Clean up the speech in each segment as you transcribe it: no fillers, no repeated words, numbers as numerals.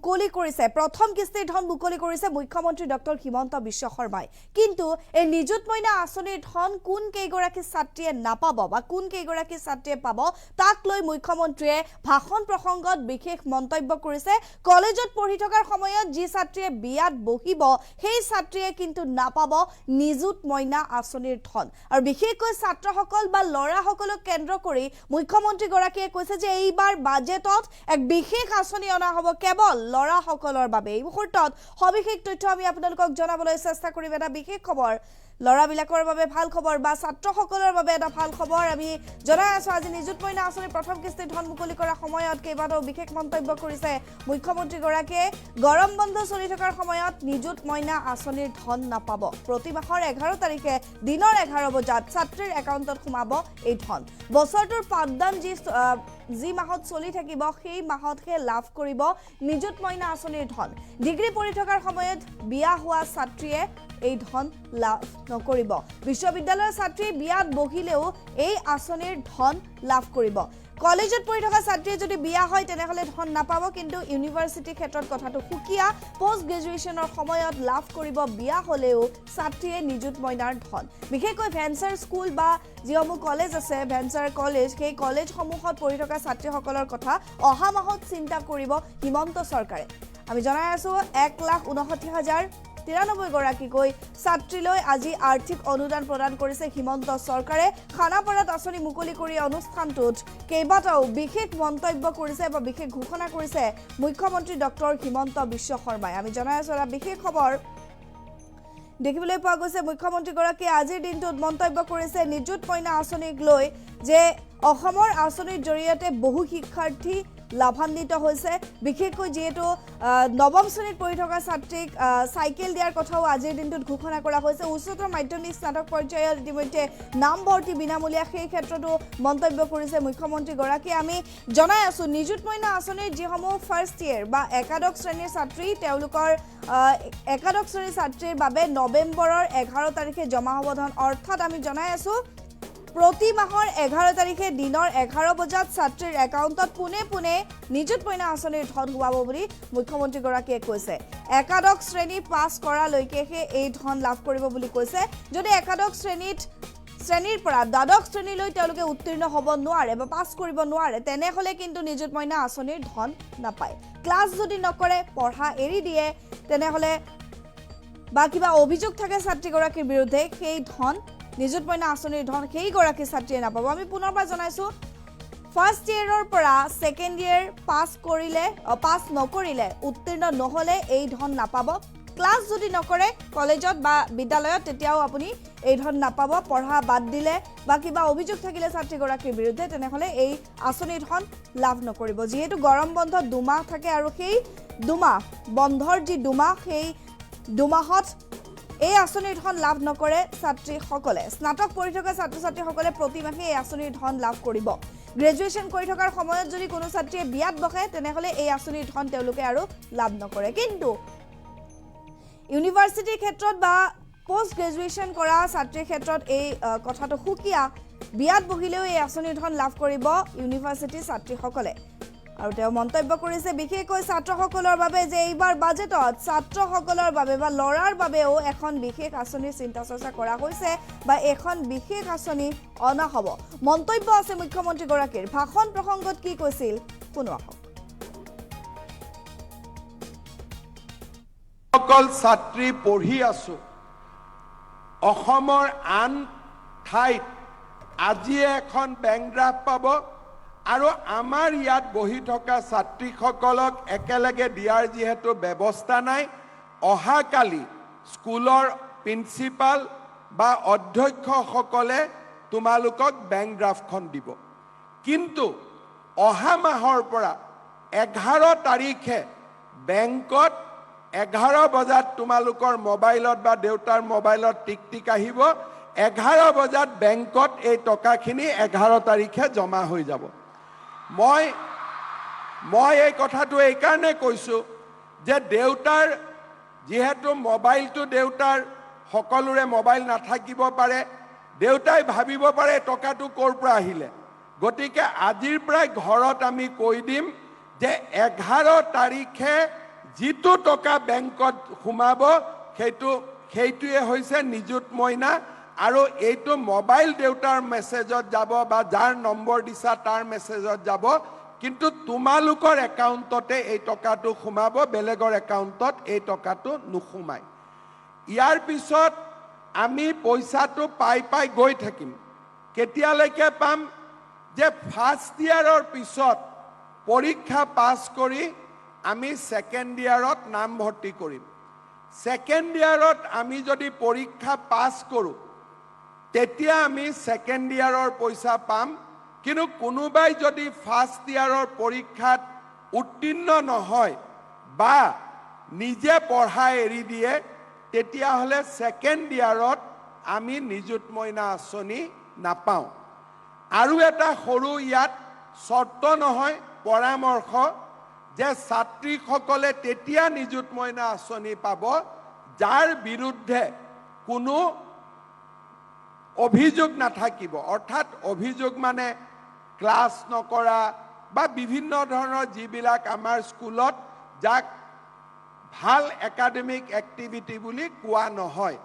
মুকলি কৰিছে প্ৰথম কিস্তিৰ ধন মুকলি কৰিছে মুখ্যমন্ত্ৰী ডক্টৰ হিমন্ত বিশ্ব শৰ্মাই কিন্তু এই নিযুত মইনা আঁচনিৰ ধন কোন কেইগৰাকী ছাত্ৰীয়ে নাপাব বা কোন কেইগৰাকী ছাত্ৰীয়ে পাব তাক লৈ মুখ্যমন্ত্ৰীয়ে ভাষণ প্ৰসংগত বিশেষ মন্তব্য কৰিছে কলেজত পঢ়ি থকাৰ সময়ত যি ছাত্ৰীয়ে বিয়াত বহিব সেই ছাত্ৰীয়ে কিন্তু নাপাব নিযুত মইনা আঁচনিৰ ধন আৰু বিশেষকৈ ছাত্ৰসকল বা লৰাসকলক কেন্দ্ৰ কৰি মুখ্যমন্ত্ৰী গৰাকীয়ে কৈছে যে এইবাৰ বাজেটত এক বিশেষ আঁচনি অনা হ'ব কেৱল লৰাসকলৰ বাবে এই মুহূৰ্তত সবিশেষ তথ্য আমি আপোনালোকক জনাবলৈ চেষ্টা কৰিম এটা বিশেষ খবৰ লৰাবিলাকৰ বাবে ভাল খবৰ বা ছাত্ৰসকলৰ বাবে এটা ভাল খবৰ আমি জনাই আছো আজি নিযুত মইনা আঁচনিৰ প্ৰথম কিস্তিৰ ধন মুকলি কৰাৰ সময়ত কেইবাটাও বিশেষ মন্তব্য কৰিছে মুখ্যমন্ত্ৰী গৰাকীয়ে গৰম বন্ধ চলি থকাৰ সময়ত নিযুত মইনা আঁচনিৰ ধন নাপাব প্ৰতি মাহৰ 11 তাৰিখে দিনৰ 11 বজাত ছাত্ৰীৰ একাউণ্টত সোমাব এই ধন বছৰটোৰ পাঠদান যি মাহত চলি থাকিব সেই মাহতহে লাভ কৰিব নিযুত মইনা আঁচনিৰ ধন ডিগ্ৰী পঢ়ি থকাৰ সময়ত বিয়া হোৱা ছাত্ৰীয়ে এই ধন লাভ নকৰিব বিশ্ববিদ্যালয়ৰ ছাত্ৰী বিয়াত বহিলেও এই আঁচনিৰ ধন লাভ কৰিব কলেজত পঢ়ি থকা ছাত্ৰীয়ে যদি বিয়া হয় তেনেহলে ধন নাপাব কিন্তু ইউনিভাৰ্চিটি ক্ষেত্ৰত কথাটো সুকিয়া পোষ্ট গ্ৰেজুৱেচনৰ সময়ত লাভ কৰিব বিয়া হলেও ছাত্ৰীয়ে নিযুত মইনাৰ ধন বিশেষকৈ ভেঞ্চাৰ স্কুল বা যিসমূহ কলেজ আছে ভেঞ্চাৰ কলেজ সেই কলেজসমূহত পঢ়ি থকা ছাত্ৰীসকলৰ কথা অহা মাহত চিন্তা কৰিব হিমন্ত চৰকাৰে আমি জনাই আছো 1,59,093 গৰাকীকৈ ছাত্ৰীলৈ আজি আৰ্থিক অনুদান প্ৰদান কৰিছে হিমন্ত চৰকাৰে খানাপাৰাত আঁচনি মুকলি কৰি অনুষ্ঠানটোত কেইবাটাও বিশেষ মন্তব্য কৰিছে বা বিশেষ ঘোষণা কৰিছে মুখ্যমন্ত্ৰী ডক্টৰ হিমন্ত বিশ্ব শৰ্মাই আমি জনাই আছো এটা বিশেষ খবৰ দেখিবলৈ পোৱা গৈছে মুখ্যমন্ত্ৰী গৰাকীয়ে আজিৰ দিনটোত মন্তব্য কৰিছে নিযুত মইনা আঁচনিক লৈ যে অসমৰ আঁচনিৰ জৰিয়তে বহু শিক্ষাৰ্থী লাভান্বিত হৈছে বিশেষকৈ যেহেতু নৱম শ্ৰেণীত পঢ়ি থকা ছাত্ৰীক সাইকেল দিয়াৰ কথাও আজিৰ দিনটোত ঘোষণা কৰা হৈছে উচ্চতৰ মাধ্যমিক স্নাতক পৰ্যায়ত ইতিমধ্যে নামভৰ্তি বিনামূলীয়া সেই ক্ষেত্ৰতো মন্তব্য কৰিছে মুখ্যমন্ত্ৰী গৰাকীয়ে আমি জনাই আছো নিযুত মইনা আঁচনিৰ যিসমূহ ফাৰ্ষ্ট ইয়েৰ বা একাদশ শ্ৰেণীৰ ছাত্ৰী তেওঁলোকৰ একাদশ শ্ৰেণীৰ ছাত্ৰীৰ বাবে নৱেম্বৰৰ 11 তাৰিখে জমা হ'ব ধন অৰ্থাৎ আমি জনাই আছো প্ৰতি মাহৰ 11 তাৰিখে দিনৰ 11 বজাত ছাত্ৰীৰ একাউণ্টত পুনে নিযুত মইনা আঁচনিৰ ধন হোৱাব বুলি মুখ্যমন্ত্ৰী গৰাকীয়ে কৈছে একাদশ শ্ৰেণী পাছ কৰালৈকেহে এই ধন লাভ কৰিব বুলি কৈছে যদি একাদশ শ্ৰেণীৰ পৰা দ্বাদশ শ্ৰেণীলৈ তেওঁলোকে উত্তীৰ্ণ হ'ব নোৱাৰে বা পাছ কৰিব নোৱাৰে তেনেহলে কিন্তু নিযুত মইনা আঁচনিৰ ধন নাপায় ক্লাছ যদি নকৰে পঢ়া এৰি দিয়ে তেনেহলে বা কিবা অভিযোগ থাকে ছাত্ৰীগৰাকীৰ বিৰুদ্ধে সেই ধন নিযুত মইনা আঁচনিৰ ধন সেই গৰাকী ছাত্ৰীয়ে নাপাব আমি পুনৰবাৰ জনাইছো ফাৰ্ষ্ট ইয়েৰৰ পৰা সেকেন্ড ইয়েৰ পাছ নকৰিলে উত্তীৰ্ণ নহলে এই ধন নাপাব ক্লাছ যদি নকৰে কলেজত বা বিদ্যালয়ত তেতিয়াও আপুনি এই ধন নাপাব পঢ়া বাদ দিলে বা কিবা অভিযোগ থাকিলে ছাত্ৰীগৰাকীৰ বিৰুদ্ধে তেনেহলে এই আঁচনিৰ ধন লাভ নকৰিব যেহেতু গৰম বন্ধ 2 মাহ থাকে আৰু সেই 2 মাহ বন্ধৰ যি 2 মাহ সেই 2 মাহত এই আঁচনিৰ ধন লাভ নকৰে ছাত্ৰীসকলে স্নাতক পঢ়ি থকা ছাত্ৰ-ছাত্ৰীসকলে প্ৰতি মাহে এই আঁচনিৰ ধন লাভ কৰিব গ্ৰেজুৱেচন কৰি থকাৰ সময়ত যদি কোনো ছাত্ৰীয়ে বিয়াত বহে তেনেহলে এই আঁচনিৰ ধন তেওঁলোকে আৰু লাভ নকৰে কিন্তু ইউনিভাৰ্চিটিৰ ক্ষেত্ৰত বা পোষ্ট গ্ৰেজুৱেচন কৰা ছাত্ৰীৰ ক্ষেত্ৰত এই কথাটো সুকিয়া বিয়াত বহিলেও এই আঁচনিৰ ধন লাভ কৰিব ইউনিভাৰ্চিটিৰ ছাত্ৰীসকলে আৰু তেওঁ মন্তব্য কৰিছে বিশেষকৈ ছাত্ৰসকলৰ বাবে যে এইবাৰ বাজেটত ছাত্ৰসকলৰ বাবে বা লৰাৰ বাবেও এখন বিশেষ আঁচনিৰ চিন্তা চৰ্চা কৰা হৈছে বা এখন বিশেষ আঁচনি অনা হ'ব মন্তব্য আছে মুখ্যমন্ত্ৰী গৰাকীৰ ভাষণ প্ৰসংগত কি কৈছিল শুনো আহক সকল ছাত্ৰী পঢ়ি আছো অসমৰ আন ঠাইত আজি এখন বেংক ড্ৰাফ্ট পাব আৰু আমাৰ ইয়াত বহি থকা ছাত্ৰীসকলক একেলগে দিয়াৰ যেহেতু ব্যৱস্থা নাই অহাকালি স্কুলৰ প্ৰিন্সিপাল বা অধ্যক্ষসকলে তোমালোকক বেংক ড্ৰাফ্টখন দিব কিন্তু অহা মাহৰ পৰা 11 তাৰিখে বেংকত 11 বজাত তোমালোকৰ মোবাইলত বা দেউতাৰ মোবাইলত টিক আহিব 11 বজাত বেংকত এই টকাখিনি 11 তাৰিখে জমা হৈ যাব মই এই কথাটো এই কাৰণে কৈছো যে দেউতাৰ যেহেতু মোবাইলটো দেউতাৰ সকলোৰে মোবাইল নাথাকিব পাৰে দেউতাই ভাবিব পাৰে টকাটো ক'ৰ পৰা আহিলে গতিকে আজিৰ পৰাই ঘৰত আমি কৈ দিম যে 11 তাৰিখে যিটো টকা বেংকত সোমাব সেইটোৱে হৈছে নিযুত মইনা আৰু এইটো মোবাইল দেউতাৰ মেছেজত যাব বা যাৰ নম্বৰ দিছা তাৰ মেছেজত যাব কিন্তু তোমালোকৰ একাউণ্টতে এই টকাটো সোমাব বেলেগৰ একাউণ্টত এই টকাটো নোসোমায় ইয়াৰ পিছত আমি পইচাটো পাই গৈ থাকিম কেতিয়ালৈকে পাম যে ফাৰ্ষ্ট ইয়াৰৰ পিছত পৰীক্ষা পাছ কৰি আমি সেকেন্ড ইয়াৰত নাম ভৰ্তি কৰিম সেকেন্ড ইয়াৰত আমি যদি পৰীক্ষা পাছ কৰোঁ তেতিয়া আমি সেকেন্ড ইয়াৰৰ পইচা পাম কিন্তু কোনোবাই যদি ফাৰ্ষ্ট ইয়াৰৰ পৰীক্ষাত উত্তীৰ্ণ নহয় বা নিজে পঢ়া এৰি দিয়ে তেতিয়াহ'লে সেকেন্ড ইয়াৰত আমি নিযুত মইনা আঁচনি নাপাওঁ আৰু এটা সৰু ইয়াত চৰ্ত নহয় পৰামৰ্শ যে ছাত্ৰীসকলে তেতিয়া নিযুত মইনা আঁচনি পাব যাৰ বিৰুদ্ধে কোনো অভিযোগ নাথাকিব অৰ্থাৎ অভিযোগ মানে ক্লাছ নকৰা বা বিভিন্ন ধৰণৰ যিবিলাক আমাৰ স্কুলত যাক ভাল একাডেমিক এক্টিভিটি বুলি কোৱা নহয়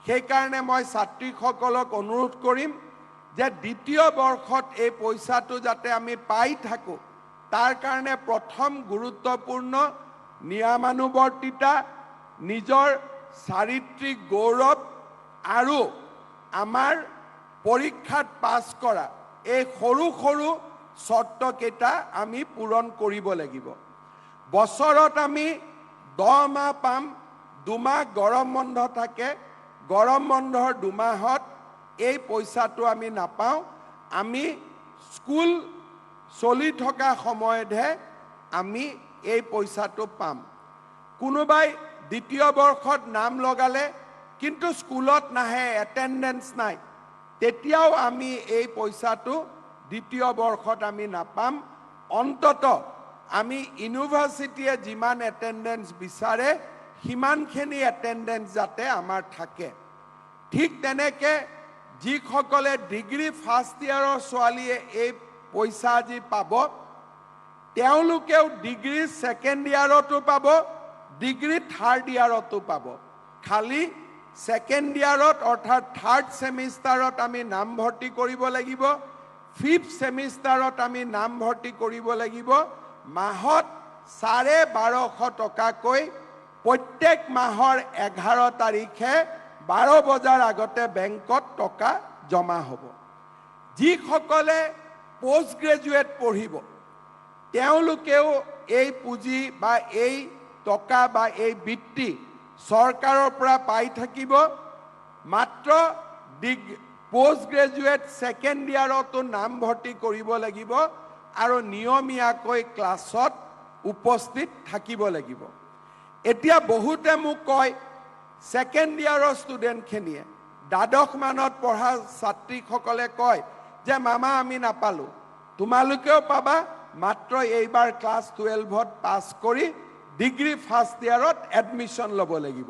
সেইকাৰণে মই ছাত্ৰীসকলক অনুৰোধ কৰিম যে দ্বিতীয় বৰ্ষত এই পইচাটো যাতে আমি পাই থাকোঁ তাৰ কাৰণে প্ৰথম গুৰুত্বপূৰ্ণ নিয়মানুৱৰ্তিতা নিজৰ চাৰিত্ৰিক গৌৰৱ আৰু আমাৰ পৰীক্ষাত পাছ কৰা এই সৰু সৰু চৰ্তকেইটা আমি পূৰণ কৰিব লাগিব বছৰত আমি 10 মাহ পাম 2 মাহ গৰম বন্ধ থাকে গৰম বন্ধৰ 2 মাহত এই পইচাটো আমি নাপাওঁ আমি স্কুল চলি থকা সময়তহে আমি এই পইচাটো পাম কোনোবাই দ্বিতীয় বৰ্ষত নাম লগালে কিন্তু স্কুলত নাহে এটেন্ডেন্স নাই তেতিয়াও আমি এই পইচাটো দ্বিতীয় বৰ্ষত আমি নাপাম অন্তত আমি ইউনিভাৰ্চিটিয়ে যিমান এটেন্ডেন্স বিচাৰে সিমানখিনি এটেন্ডেন্স যাতে আমাৰ থাকে ঠিক তেনেকে যিসকলে ডিগ্ৰী ফাৰ্ষ্ট ইয়াৰৰ ছোৱালীয়ে এই পইচা যি পাব তেওঁলোকেও ডিগ্ৰী সেকেন্ড ইয়াৰতো পাব ডিগ্ৰী থাৰ্ড ইয়াৰতো পাব খালি সেকেন্ড ইয়াৰত অৰ্থাৎ থাৰ্ড সেমিষ্টাৰত আমি নাম ভৰ্তি কৰিব লাগিব ফিফথ সেমিষ্টাৰত আমি নাম ভৰ্তি কৰিব লাগিব মাহত 1250 টকাকৈ প্ৰত্যেক মাহৰ 11 তাৰিখে 12 বজাৰ আগতে বেংকত টকা জমা হ'ব যিসকলে পোষ্ট গ্ৰেজুৱেট পঢ়িব তেওঁলোকেও এই পুঁজি বা এই টকা বা এই বৃত্তি চৰকাৰৰ পৰা পাই থাকিব মাত্ৰ পোষ্ট গ্ৰেজুৱেট সেকেন্ড ইয়াৰতো নাম ভৰ্তি কৰিব লাগিব আৰু নিয়মীয়াকৈ ক্লাছত উপস্থিত থাকিব লাগিব এতিয়া বহুতে মোক কয় সেকেন্ড ইয়াৰৰ ষ্টুডেণ্টখিনিয়ে দ্বাদশ মানত পঢ়া ছাত্ৰীসকলে কয় যে মামা আমি নাপালোঁ তোমালোকেও পাবা মাত্ৰ এইবাৰ ক্লাছ 12ত পাছ কৰি ডিগ্ৰী ফাৰ্ষ্ট ইয়াৰত এডমিশ্যন ল'ব লাগিব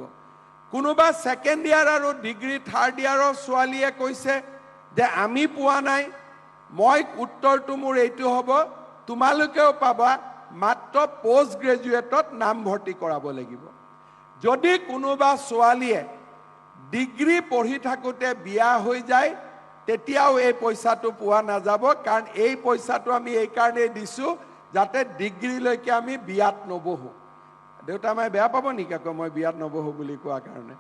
কোনোবা সেকেন্ড ইয়াৰ আৰু ডিগ্ৰী থাৰ্ড ইয়াৰৰ ছোৱালীয়ে কৈছে যে আমি পোৱা নাই মই উত্তৰটো মোৰ এইটো হ'ব তোমালোকেও পাবা মাত্ৰ পোষ্ট গ্ৰেজুৱেটত নাম ভৰ্তি কৰাব লাগিব যদি কোনোবা ছোৱালীয়ে ডিগ্ৰী পঢ়ি থাকোঁতে বিয়া হৈ যায় তেতিয়াও এই পইচাটো পোৱা নাযাব কাৰণ এই পইচাটো আমি এই কাৰণেই দিছোঁ যাতে ডিগ্ৰীলৈকে আমি বিয়াত নবহোঁ দেউতা মায়ে বেয়া পাব নেকি আকৌ মই বিয়াত নবহোঁ বুলি কোৱা কাৰণে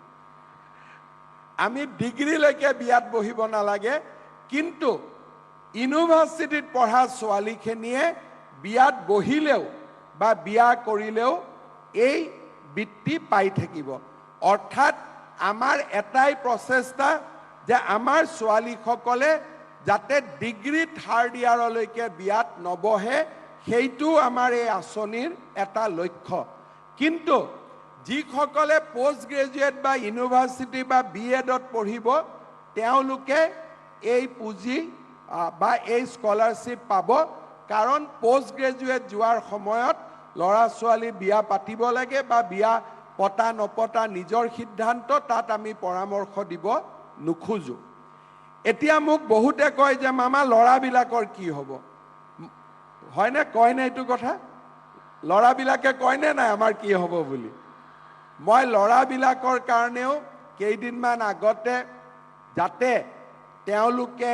আমি ডিগ্ৰীলৈকে বিয়াত বহিব নালাগে কিন্তু ইউনিভাৰ্চিটিত পঢ়া ছোৱালীখিনিয়ে বিয়াত বহিলেও বা বিয়া কৰিলেও এই বৃত্তি পাই থাকিব অৰ্থাৎ আমাৰ এটাই প্ৰচেষ্টা যে আমাৰ ছোৱালীসকলে যাতে ডিগ্ৰী থাৰ্ড ইয়াৰলৈকে বিয়াত নবহে সেইটো আমাৰ এই আঁচনিৰ এটা লক্ষ্য কিন্তু যিসকলে পোষ্ট গ্ৰেজুৱেট বা ইউনিভাৰ্চিটি বা BEdত পঢ়িব তেওঁলোকে এই পুঁজি বা এই স্কলাৰশ্বিপ পাব কাৰণ পোষ্ট গ্ৰেজুৱেট যোৱাৰ সময়ত ল'ৰা ছোৱালী বিয়া পাতিব লাগে বা বিয়া পতা নপতা নিজৰ সিদ্ধান্ত তাত আমি পৰামৰ্শ দিব নোখোজো এতিয়া মোক বহুতে কয় যে মামা ল'ৰাবিলাকৰ কি হ'ব হয়নে কয় না এইটো কথা ল'ৰাবিলাকে কয়নে নাই আমাৰ কি হ'ব বুলি মই ল'ৰাবিলাকৰ কাৰণেও কেইদিনমান আগতে যাতে তেওঁলোকে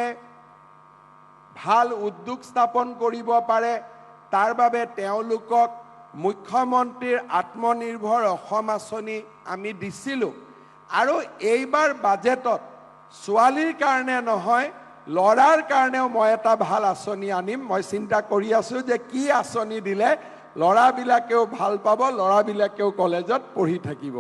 ভাল উদ্যোগ স্থাপন কৰিব পাৰে তাৰ বাবে তেওঁলোকক মুখ্যমন্ত্ৰীৰ আত্মনিৰ্ভৰ অসম আঁচনি আমি দিছিলোঁ আৰু এইবাৰ বাজেটত ছোৱালীৰ কাৰণে নহয় ল'ৰাৰ কাৰণেও মই এটা ভাল আঁচনি আনিম মই চিন্তা কৰি আছোঁ যে কি আঁচনি দিলে ল'ৰাবিলাকেও ভাল পাব ল'ৰাবিলাকেও কলেজত পঢ়ি থাকিব